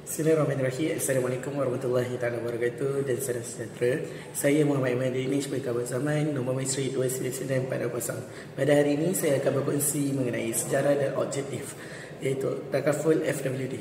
Bismillahirrahmanirrahim. Assalamualaikum warahmatullahi taala wabarakatuh dan salam sejahtera. Saya Muhammad Iman ini sebagai kawan zaman nombor Maestri 29440. Pada hari ini saya akan berkongsi mengenai sejarah dan objektif iaitu takaful FWD.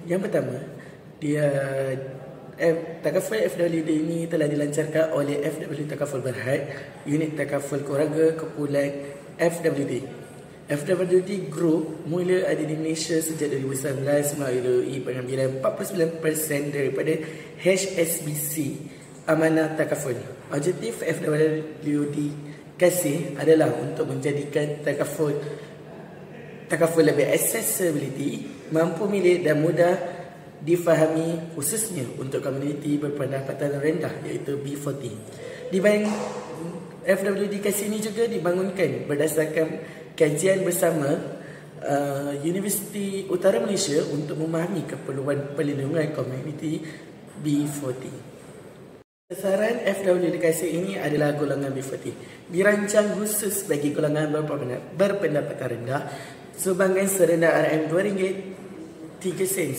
Yang pertama, takaful FWD ini telah dilancarkan oleh FWD Takaful Berhad, unit takaful keluarga kumpulan FWD. FWD Group mula ada di Malaysia sejak 2019 melalui pengambilan 49% daripada HSBC Amanah Takaful. Objektif FWD Kasih adalah untuk menjadikan takaful lebih accessibility, mampu milik dan mudah difahami khususnya untuk komuniti berpendapatan rendah iaitu B40. FWD Kasih ini juga dibangunkan berdasarkan kajian bersama Universiti Utara Malaysia untuk memahami keperluan perlindungan komuniti B40. Sasaran FWD Kasih ini adalah golongan B40. Dirancang khusus bagi golongan berpendapatan rendah sumbangan serendah RM2.03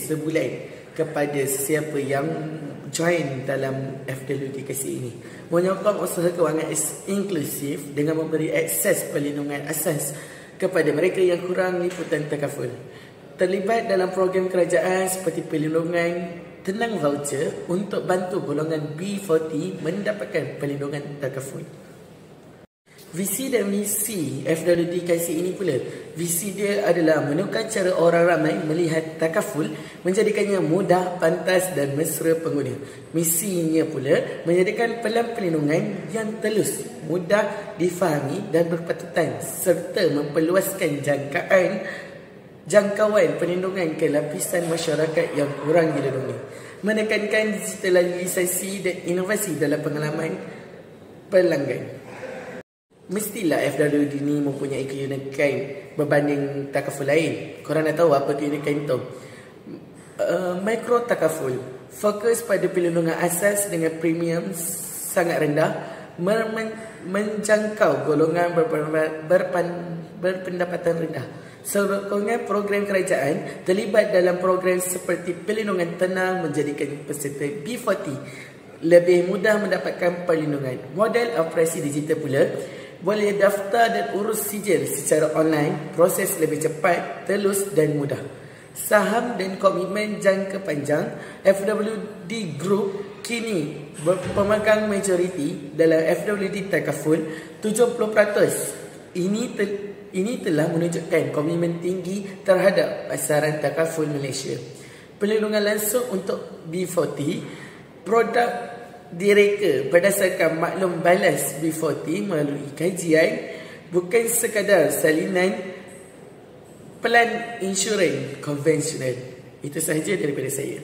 sebulan kepada sesiapa yang join dalam FWD Kasih ini. Menyokong usaha kewangan inklusif dengan memberi akses perlindungan asas kepada mereka yang kurang liputan takaful. Terlibat dalam program kerajaan seperti perlindungan tenang voucher untuk bantu golongan B40 mendapatkan perlindungan takaful. Visi dan misi FWD Kasih ini pula, visi dia adalah menukar cara orang ramai melihat takaful, menjadikannya mudah, pantas dan mesra pengguna. Misinya pula menjadikan pelan perlindungan yang telus, mudah difahami dan berpatutan serta memperluaskan jangkauan perlindungan ke lapisan masyarakat yang kurang dilindungi, menekankan digitalisasi dan inovasi dalam pengalaman pelanggan. Mestilah FWD ini mempunyai keunikan berbanding takaful lain. Korang nak tahu apa keunikan itu? Mikro takaful fokus pada perlindungan asas dengan premium sangat rendah, menjangkau golongan berpendapatan rendah. Sokongan program kerajaan terlibat dalam program seperti perlindungan tenang menjadikan peserta B40 lebih mudah mendapatkan perlindungan. Model operasi digital pula boleh daftar dan urus sijil secara online, proses lebih cepat, telus dan mudah. Saham dan komitmen jangka panjang, FWD Group kini pemegang majoriti dalam FWD Takaful 70%. Ini telah menunjukkan komitmen tinggi terhadap pasaran takaful Malaysia. Perlindungan langsung untuk B40, produk direka berdasarkan maklum balas B40 melalui kajian, bukan sekadar salinan pelan insurans konvensional. Itu sahaja daripada saya.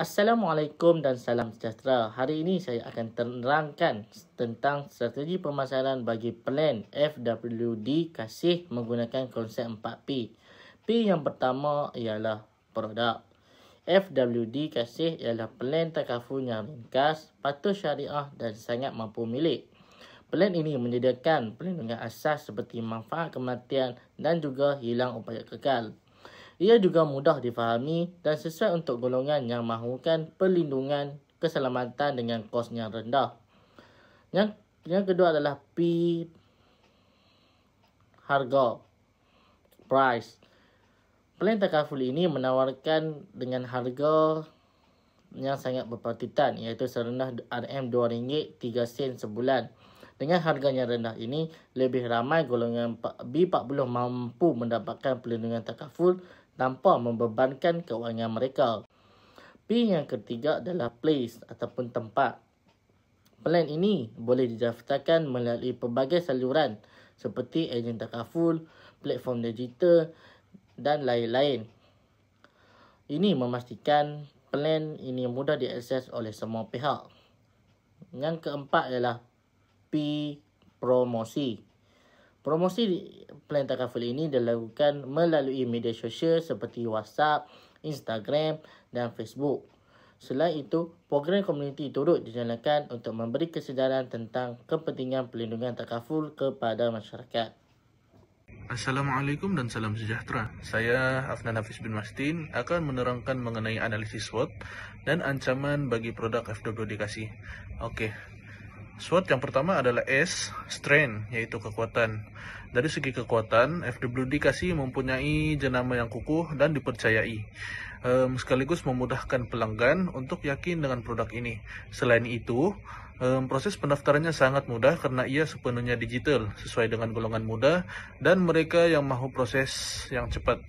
Assalamualaikum dan salam sejahtera. Hari ini saya akan terangkan tentang strategi pemasaran bagi plan FWD Kasih menggunakan konsep 4P. P yang pertama ialah produk. FWD Kasih ialah plan takaful yang ringkas, patuh syariah dan sangat mampu milik. Plan ini menyediakan perlindungan asas seperti manfaat kematian dan juga hilang upaya kekal. Ia juga mudah difahami dan sesuai untuk golongan yang mahukan perlindungan keselamatan dengan kos yang rendah. Yang kedua adalah P, harga, price. Plan takaful ini menawarkan dengan harga yang sangat berpatutan iaitu serendah RM2.03 sebulan. Dengan harga yang rendah ini, lebih ramai golongan B40 mampu mendapatkan perlindungan takaful tanpa membebankan kewangan mereka. P yang ketiga adalah place ataupun tempat. Plan ini boleh didaftarkan melalui pelbagai saluran seperti ejen takaful, platform digital dan lain-lain. Ini memastikan plan ini mudah diakses oleh semua pihak. Yang keempat adalah P, promosi. Promosi plan takaful ini dilakukan melalui media sosial seperti WhatsApp, Instagram dan Facebook. Selain itu, program komuniti turut dijalankan untuk memberi kesedaran tentang kepentingan perlindungan takaful kepada masyarakat. Assalamualaikum dan salam sejahtera. Saya Afnan Hafiz bin Mastin akan menerangkan mengenai analisis SWOT dan ancaman bagi produk FWD Kasih. Okey. SWOT yang pertama adalah S, strength, iaitu kekuatan. Dari segi kekuatan, FWD Kasih mempunyai jenama yang kukuh dan dipercayai. Sekaligus memudahkan pelanggan untuk yakin dengan produk ini. Selain itu, proses pendaftarannya sangat mudah karena ia sepenuhnya digital, sesuai dengan golongan muda dan mereka yang mahu proses yang cepat.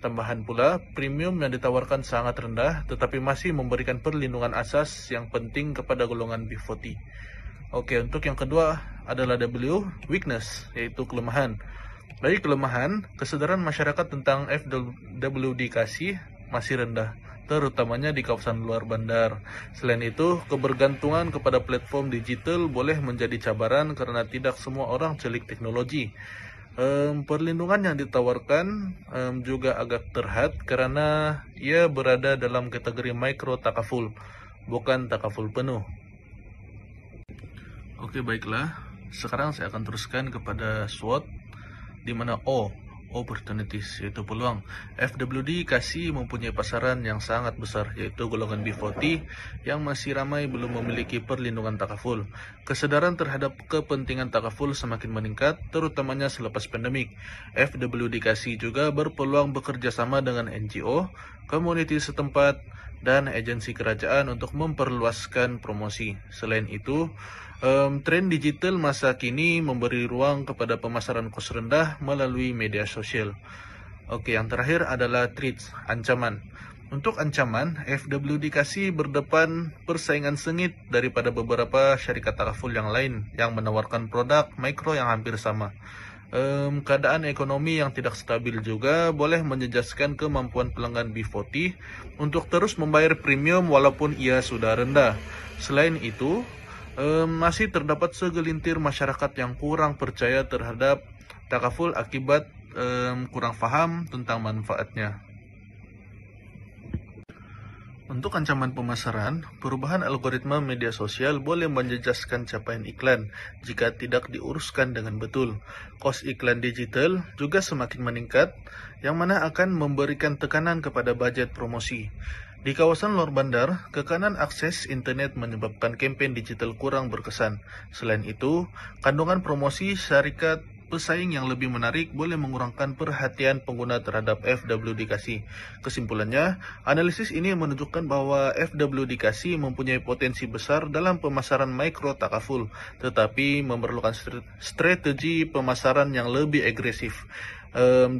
Tambahan pula, premium yang ditawarkan sangat rendah tetapi masih memberikan perlindungan asas yang penting kepada golongan B40. Okey, untuk yang kedua adalah W, weakness, iaitu kelemahan. Bagi kelemahan, kesedaran masyarakat tentang FWD Kasih masih rendah, terutamanya di kawasan luar bandar. Selain itu, kebergantungan kepada platform digital boleh menjadi cabaran karena tidak semua orang celik teknologi. Perlindungan yang ditawarkan juga agak terhad karena ia berada dalam kategori micro takaful, bukan takaful penuh. Okey, baiklah. Sekarang saya akan teruskan kepada SWOT, di mana O, opportunities, iaitu peluang. FWD Kasih mempunyai pasaran yang sangat besar, iaitu golongan B40 yang masih ramai belum memiliki perlindungan takaful. Kesedaran terhadap kepentingan takaful semakin meningkat, terutamanya selepas pandemik. FWD Kasih juga berpeluang bekerjasama dengan NGO, komuniti setempat, dan agensi kerajaan untuk memperluaskan promosi. Selain itu, tren digital masa kini memberi ruang kepada pemasaran kos rendah melalui media sosial. Okey, yang terakhir adalah threats, ancaman. Untuk ancaman, FWD Kasih berdepan persaingan sengit daripada beberapa syarikat takaful yang lain yang menawarkan produk mikro yang hampir sama. Keadaan ekonomi yang tidak stabil juga boleh menjejaskan kemampuan pelanggan B40 untuk terus membayar premium walaupun ia sudah rendah. Selain itu, masih terdapat segelintir masyarakat yang kurang percaya terhadap takaful akibat kurang faham tentang manfaatnya. Untuk ancaman pemasaran, perubahan algoritma media sosial boleh menjejaskan capaian iklan jika tidak diuruskan dengan betul. Kos iklan digital juga semakin meningkat, yang mana akan memberikan tekanan kepada bajet promosi. Di kawasan luar bandar, kekanan akses internet menyebabkan kempen digital kurang berkesan. Selain itu, kandungan promosi syarikat pesaing yang lebih menarik boleh mengurangkan perhatian pengguna terhadap FWD Kasih. Kesimpulannya, analisis ini menunjukkan bahwa FWD Kasih mempunyai potensi besar dalam pemasaran mikro takaful, tetapi memerlukan strategi pemasaran yang lebih agresif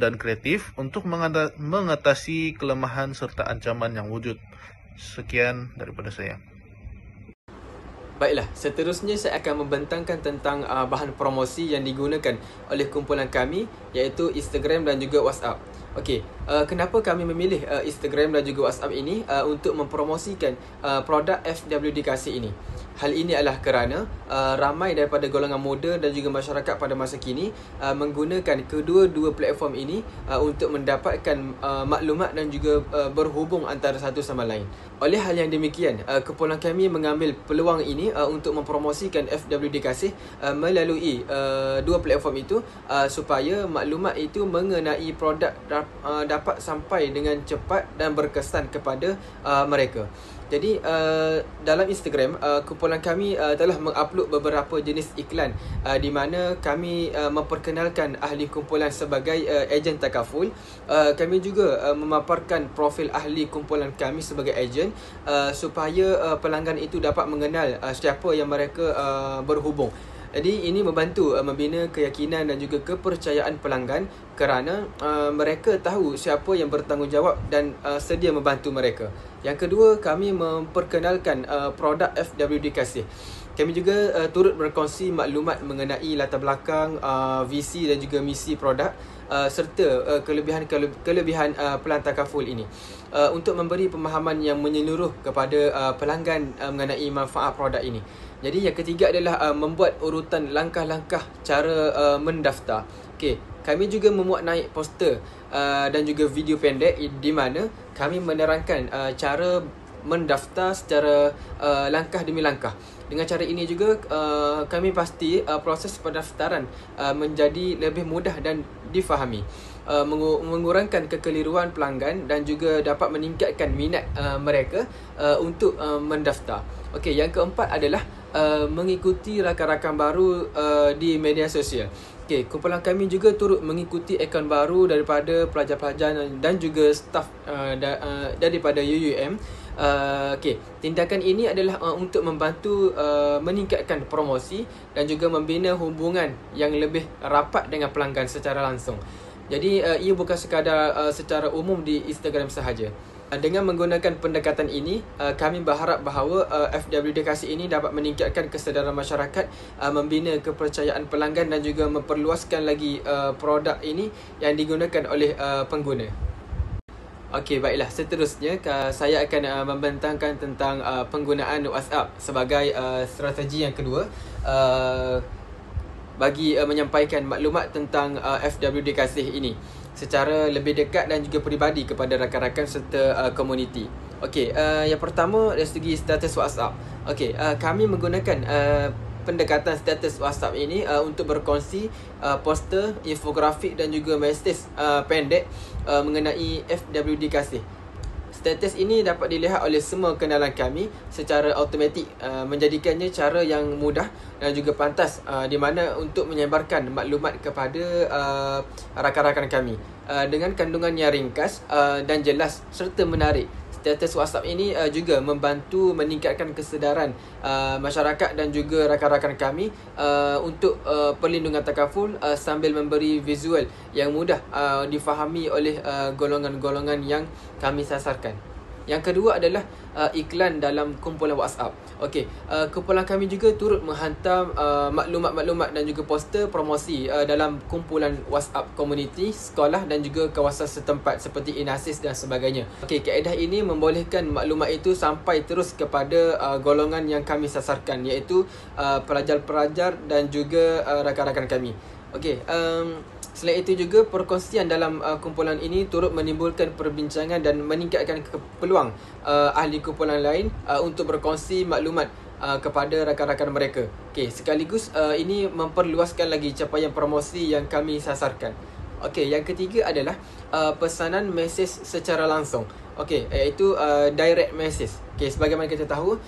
dan kreatif untuk mengatasi kelemahan serta ancaman yang wujud. Sekian daripada saya. Baiklah, seterusnya saya akan membentangkan tentang bahan promosi yang digunakan oleh kumpulan kami, iaitu Instagram dan juga WhatsApp. Okey, kenapa kami memilih Instagram dan juga WhatsApp ini untuk mempromosikan produk FWD Kasih ini? Hal ini adalah kerana ramai daripada golongan muda dan juga masyarakat pada masa kini menggunakan kedua-dua platform ini untuk mendapatkan maklumat dan juga berhubung antara satu sama lain. Oleh hal yang demikian, kumpulan kami mengambil peluang ini untuk mempromosikan FWD Kasih melalui dua platform itu supaya maklumat itu mengenai produk dapat sampai dengan cepat dan berkesan kepada mereka. Jadi dalam Instagram, kumpulan kami telah mengupload beberapa jenis iklan di mana kami memperkenalkan ahli kumpulan sebagai ejen takaful. Kami juga memaparkan profil ahli kumpulan kami sebagai ejen supaya pelanggan itu dapat mengenal siapa yang mereka berhubung. Jadi ini membantu membina keyakinan dan juga kepercayaan pelanggan kerana mereka tahu siapa yang bertanggungjawab dan sedia membantu mereka. Yang kedua, kami memperkenalkan produk FWD Kasih. Kami juga turut berkongsi maklumat mengenai latar belakang, visi dan juga misi produk serta kelebihan pelan takaful ini untuk memberi pemahaman yang menyeluruh kepada pelanggan mengenai manfaat produk ini. Jadi yang ketiga adalah membuat urutan langkah-langkah cara mendaftar. Okey, kami juga memuat naik poster dan juga video pendek di mana kami menerangkan cara mendaftar secara langkah demi langkah. Dengan cara ini juga kami pasti proses pendaftaran menjadi lebih mudah dan difahami, mengurangkan kekeliruan pelanggan dan juga dapat meningkatkan minat mereka untuk mendaftar. Okey, yang keempat adalah mengikuti rakan-rakan baru di media sosial. Okey, kumpulan kami juga turut mengikuti akaun baru daripada pelajar-pelajar dan juga staf daripada UUM. Okey, tindakan ini adalah untuk membantu meningkatkan promosi dan juga membina hubungan yang lebih rapat dengan pelanggan secara langsung. Jadi ia bukan sekadar secara umum di Instagram sahaja. Dengan menggunakan pendekatan ini, kami berharap bahawa FWD Kasih ini dapat meningkatkan kesedaran masyarakat, membina kepercayaan pelanggan dan juga memperluaskan lagi produk ini yang digunakan oleh pengguna. Okey, baiklah. Seterusnya, saya akan membentangkan tentang penggunaan WhatsApp sebagai strategi yang kedua bagi menyampaikan maklumat tentang FWD Kasih ini secara lebih dekat dan juga peribadi kepada rakan-rakan serta komuniti. Okey, yang pertama dari segi status WhatsApp. Okey, kami menggunakan pendekatan status WhatsApp ini untuk berkongsi poster, infografik dan juga mesej pendek mengenai FWD Kasih. Status ini dapat dilihat oleh semua kenalan kami secara automatik, menjadikannya cara yang mudah dan juga pantas di mana untuk menyebarkan maklumat kepada rakan-rakan kami dengan kandungan yang ringkas dan jelas serta menarik. Status WhatsApp ini juga membantu meningkatkan kesedaran masyarakat dan juga rakan-rakan kami untuk perlindungan takaful sambil memberi visual yang mudah difahami oleh golongan-golongan yang kami sasarkan. Yang kedua adalah iklan dalam kumpulan WhatsApp. Okey, kumpulan kami juga turut menghantar maklumat-maklumat dan juga poster promosi dalam kumpulan WhatsApp komuniti, sekolah dan juga kawasan setempat seperti INASIS dan sebagainya. Okey, kaedah ini membolehkan maklumat itu sampai terus kepada golongan yang kami sasarkan, iaitu pelajar-pelajar dan juga rakan-rakan kami. Okey, selain itu juga perkongsian dalam kumpulan ini turut menimbulkan perbincangan dan meningkatkan peluang ahli kumpulan lain untuk berkongsi maklumat kepada rakan-rakan mereka. Okey, sekaligus ini memperluaskan lagi capaian promosi yang kami sasarkan. Okey, yang ketiga adalah pesanan mesej secara langsung. Okey, iaitu direct message. Okey, sebagaimana kita tahu,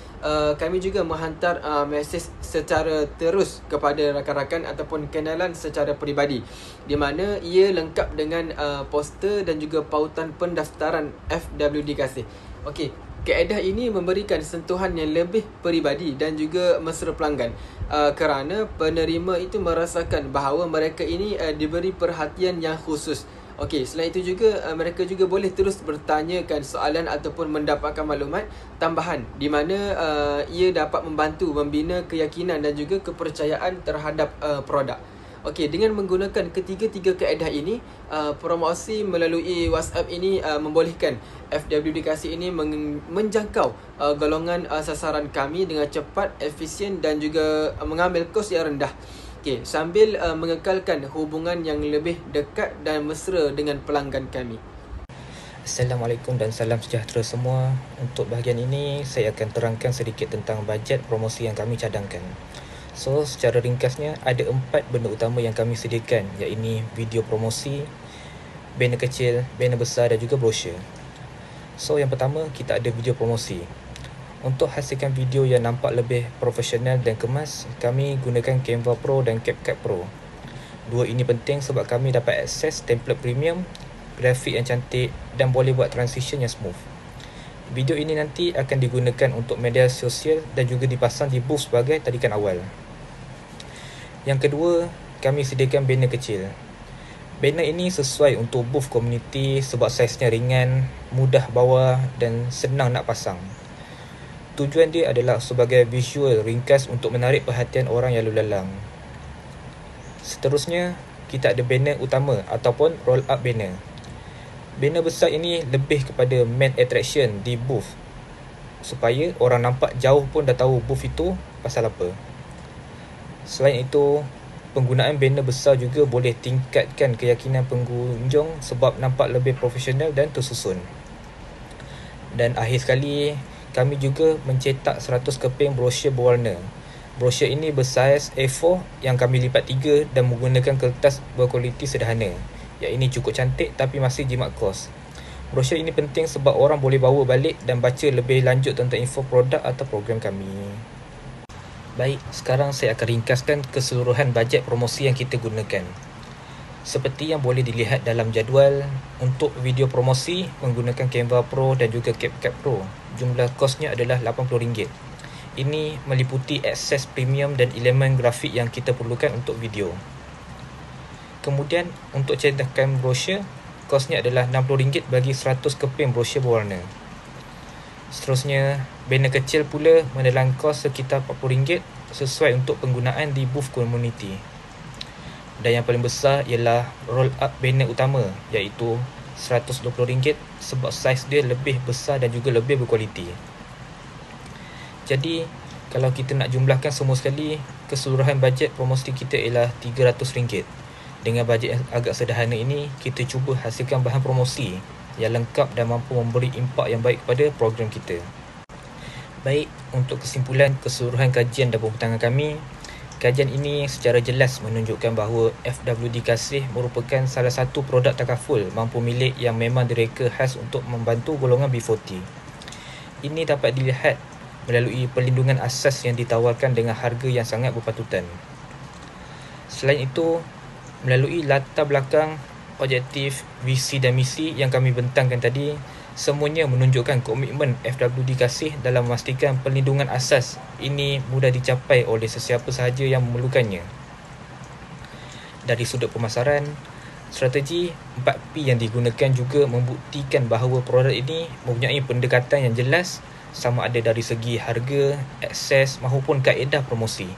kami juga menghantar mesej secara terus kepada rakan-rakan ataupun kenalan secara peribadi, di mana ia lengkap dengan poster dan juga pautan pendaftaran FWD Kasih. Okey, kaedah ini memberikan sentuhan yang lebih peribadi dan juga mesra pelanggan kerana penerima itu merasakan bahawa mereka ini diberi perhatian yang khusus. Okey, selain itu juga mereka juga boleh terus bertanyakan soalan ataupun mendapatkan maklumat tambahan, di mana ia dapat membantu membina keyakinan dan juga kepercayaan terhadap produk. Okey, dengan menggunakan ketiga-tiga kaedah ini, promosi melalui WhatsApp ini membolehkan FWD Kasih ini menjangkau golongan sasaran kami dengan cepat, efisien dan juga mengambil kos yang rendah. Okey, sambil mengekalkan hubungan yang lebih dekat dan mesra dengan pelanggan kami. Assalamualaikum dan salam sejahtera semua. Untuk bahagian ini, saya akan terangkan sedikit tentang bajet promosi yang kami cadangkan. So, secara ringkasnya, ada 4 benda utama yang kami sediakan, iaitu video promosi, banner kecil, banner besar dan juga brosur. So, yang pertama, kita ada video promosi. Untuk hasilkan video yang nampak lebih profesional dan kemas, kami gunakan Canva Pro dan CapCut Pro. Dua ini penting sebab kami dapat akses template premium, grafik yang cantik dan boleh buat transition yang smooth. Video ini nanti akan digunakan untuk media sosial dan juga dipasang di booth sebagai tadikan awal. Yang kedua, kami sediakan banner kecil. Banner ini sesuai untuk booth komuniti sebab saiznya ringan, mudah bawa dan senang nak pasang. Tujuan dia adalah sebagai visual ringkas untuk menarik perhatian orang yang lalu lalang. Seterusnya, kita ada banner utama ataupun roll up banner. Banner besar ini lebih kepada main attraction di booth, supaya orang nampak jauh pun dah tahu booth itu pasal apa. Selain itu, penggunaan banner besar juga boleh tingkatkan keyakinan pengunjung sebab nampak lebih profesional dan tersusun. Dan akhir sekali, kami juga mencetak 100 keping brosur berwarna. Brosur ini bersaiz A4 yang kami lipat 3 dan menggunakan kertas berkualiti sederhana. Ya, ini cukup cantik tapi masih jimat kos. Brosur ini penting sebab orang boleh bawa balik dan baca lebih lanjut tentang info produk atau program kami. Baik, sekarang saya akan ringkaskan keseluruhan bajet promosi yang kita gunakan. Seperti yang boleh dilihat dalam jadual, untuk video promosi menggunakan Canva Pro dan juga CapCut Pro, jumlah kosnya adalah RM80. Ini meliputi akses premium dan elemen grafik yang kita perlukan untuk video. Kemudian untuk cetakan brosur, kosnya adalah RM60 bagi 100 keping brosur berwarna. Seterusnya, banner kecil pula menelan kos sekitar RM40 sesuai untuk penggunaan di booth community. Dan yang paling besar ialah roll up banner utama, iaitu RM120 sebab saiz dia lebih besar dan juga lebih berkualiti. Jadi, kalau kita nak jumlahkan semua sekali, keseluruhan bajet promosi kita ialah RM300. Dengan bajet yang agak sederhana ini, kita cuba hasilkan bahan promosi yang lengkap dan mampu memberi impak yang baik kepada program kita. Baik, untuk kesimpulan keseluruhan kajian dan pembentangan kami, kajian ini secara jelas menunjukkan bahawa FWD Kasih merupakan salah satu produk takaful mampu milik yang memang direka khas untuk membantu golongan B40. Ini dapat dilihat melalui perlindungan asas yang ditawarkan dengan harga yang sangat berpatutan. Selain itu, melalui latar belakang, objektif, visi dan misi yang kami bentangkan tadi, semuanya menunjukkan komitmen FWD Kasih dalam memastikan perlindungan asas ini mudah dicapai oleh sesiapa sahaja yang memerlukannya. Dari sudut pemasaran, strategi 4P yang digunakan juga membuktikan bahawa produk ini mempunyai pendekatan yang jelas sama ada dari segi harga, akses maupun kaedah promosi.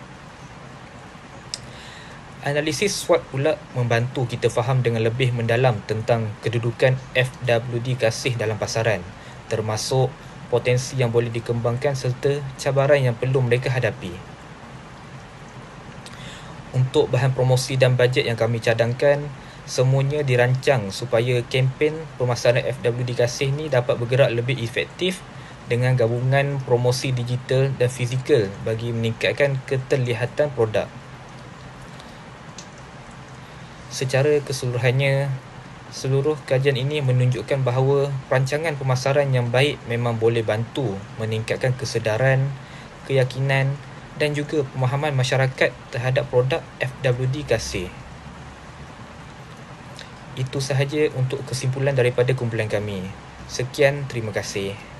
Analisis SWOT pula membantu kita faham dengan lebih mendalam tentang kedudukan FWD Kasih dalam pasaran, termasuk potensi yang boleh dikembangkan serta cabaran yang perlu mereka hadapi. Untuk bahan promosi dan bajet yang kami cadangkan, semuanya dirancang supaya kempen pemasaran FWD Kasih ni dapat bergerak lebih efektif dengan gabungan promosi digital dan fizikal bagi meningkatkan keterlihatan produk. Secara keseluruhannya, seluruh kajian ini menunjukkan bahawa perancangan pemasaran yang baik memang boleh bantu meningkatkan kesedaran, keyakinan dan juga pemahaman masyarakat terhadap produk FWD Kasih. Itu sahaja untuk kesimpulan daripada kumpulan kami. Sekian, terima kasih.